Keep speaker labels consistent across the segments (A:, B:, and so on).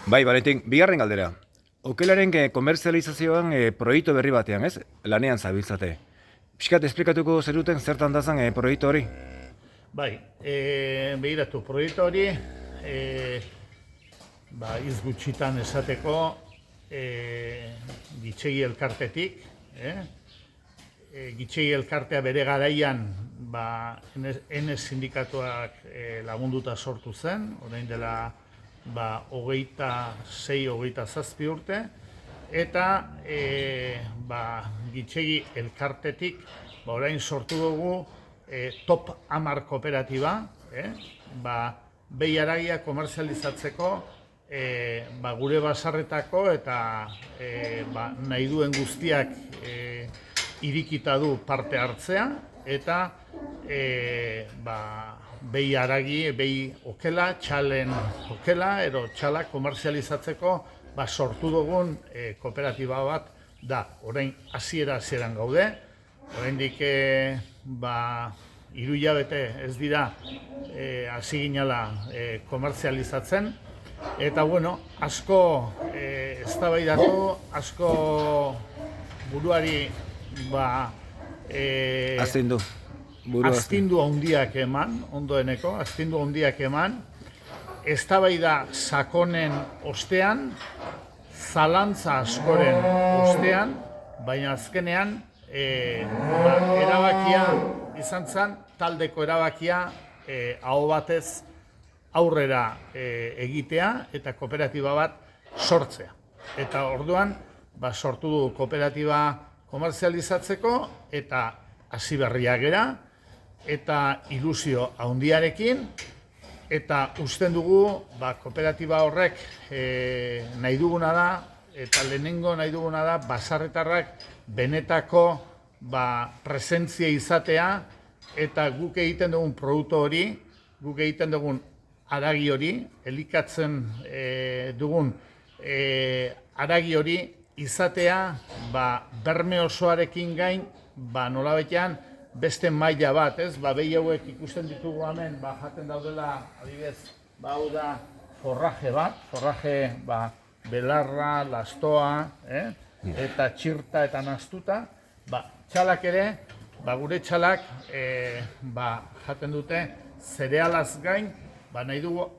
A: Bai, Valentin, bigarren galdera. Okelaren komerzializazioan proiektu berri batean, ez? Lanean zabiltzate. Piskat esplikatuko zeruten zertan dazan proiektu hori?
B: Bai, behiratu proiektu hori, iz gutxitan esateko, Gitxegi elkartetik, Gitxegi elkartea bere garaian NS sindikatuak lagunduta sortu zen, orain dela 26-27 urte, eta Gitxegi elkartetik orain sortu dugu top 10 kooperatiba, behi haragia komerzializatzeko gure basarretako eta nahi duen guztiak irikita du parte hartzea, eta behi haragi, behi okela, txalen okela, ero txala komerzializatzeko sortu dugun kooperatiba bat da. Orain hasieran gaude, oraindik 3 hilabete ez dira hasi ginela komerzializatzen, eta asko eztabaidatu, asko buruari astindu handiak eman, ondoeneko, astindu handiak eman, eztabaida sakonen ostean, zalantza askoren ostean, baina azkenean erabakia izan zen, taldeko erabakia aho batez aurrera egitea eta kooperatiba bat sortzea. Eta orduan, sortu du kooperatiba komerzializatzeko eta hasi berriak gera, eta ilusio handiarekin, eta usten dugu kooperatiba horrek nahi duguna da, eta lehenengo nahi duguna da, basarretarrak benetako presentzia izatea, eta guk egiten dugun produktu hori, guk egiten dugun haragi hori, elikatzen dugun haragi hori izatea, berme osoarekin gain, nolabaitean beste maila bat, ez? Behi hauek ikusten ditugu hemen, jaten daudela, adibidez, hau da forraje bat, forraje belarra, lastoa, eta txirta eta nastuta, txalak ere, gure txalak jaten dute zerealaz gain, nahi dugu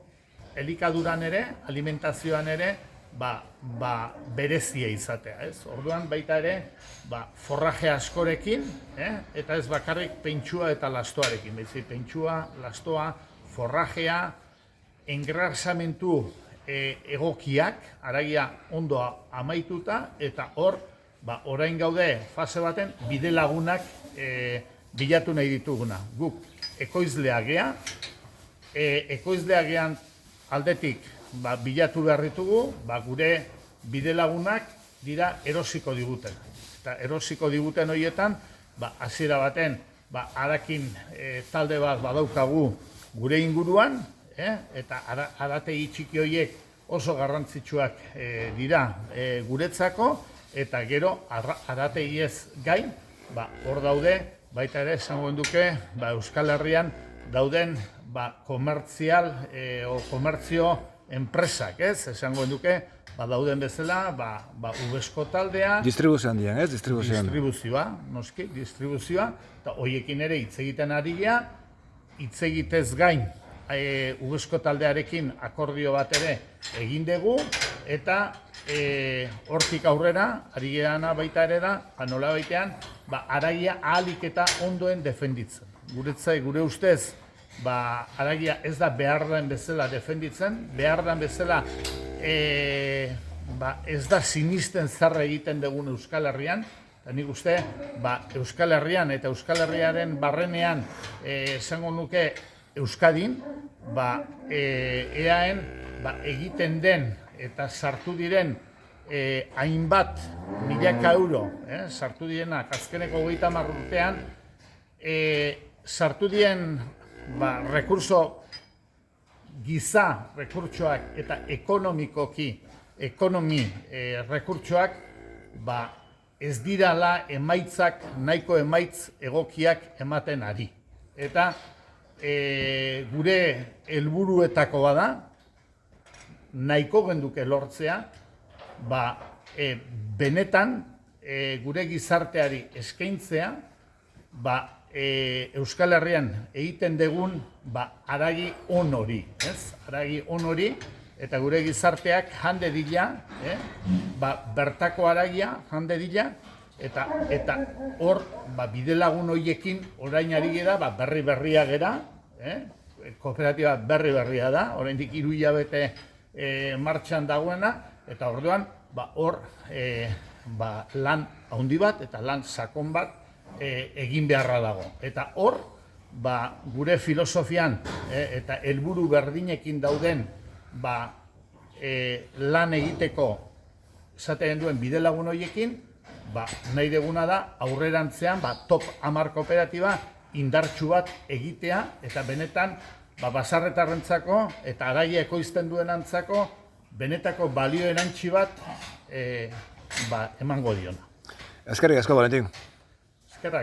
B: elikaduran ere, alimentazioan ere, berezia izatea, ez? Orduan baita ere, forraje askorekin, eta ez bakarrik pentsua eta lastoarekin, pentsua, lastoa, forrajea, engrasamentu egokiak, haragia ondo amaituta, eta hor, orain gaude fase baten bide lagunak bilatu nahi dituguna. Guk ekoizleak gea, ekoizleak gean aldetik bilatu behar ditugu, gure bide lagunak dira erosiko diguten. Eta erosiko diguten horietan, hasiera baten, harakin talde bat badaukagu gure inguruan, eta harategi txiki horiek oso garrantzitsuak dira guretzako, eta gero harategiez gain, hor daude, baita ere esango duke, Euskal Herrian dauden komertzial o komertzio enpresak, ez? Esango duke, dauden bezala, Ubesko taldea...
A: Distribuzioan dian, ez?
B: Distribuzioa, noski, distribuzioa, eta horiekin ere hitz egiten ari gea, hitz egitez gain, Ubesko taldearekin akordio bat ere egin dugu, eta hortik aurrera, ari geana baita ere da, nola baitean, haragia ahalik eta ondoen defenditzen. Gure ustez, haragia ez da behar den bezala defenditzen, behar den bezala ez da sinisten zarra egiten dugun Euskal Herrian, eta nik uste Euskal Herrian eta Euskal Herriaren barrenean esango nuke Euskadin, eaen egiten den eta sartu diren hainbat milaka euro, sartu direnak azkeneko 30 urtean, sartu diren rekurso giza rekurtsoak eta ekonomi rekurtsoak ez dirala emaitzak, nahiko emaitz egokiak ematen ari. Eta gure helburuetako bada, nahiko genduke lortzea, benetan gure gizarteari eskaintzea, Euskal Herrian egiten dugun haragi on hori, ez? Haragi on hori, eta gure gizarteak jande dila, bertako haragia jande dila, eta hor bidelagun horiekin orain ari gera, berria gera, kooperatiba berria da, oraindik 3 hilabete martxan dagoena, eta orduan hor lan handi bat eta lan sakon bat egin beharra dago. Eta hor, gure filosofian eta helburu berdinekin dauden lan egiteko esaten duen bidelagun horiekin, nahi deguna da aurrerantzean top 10 kooperatiba indartsu bat egitea, eta benetan baserritarrentzako eta haragia ekoizten duenantzako benetako balio erantsi bat emango diona.
A: Eskerrik asko, Valentin.
B: Eskerrak.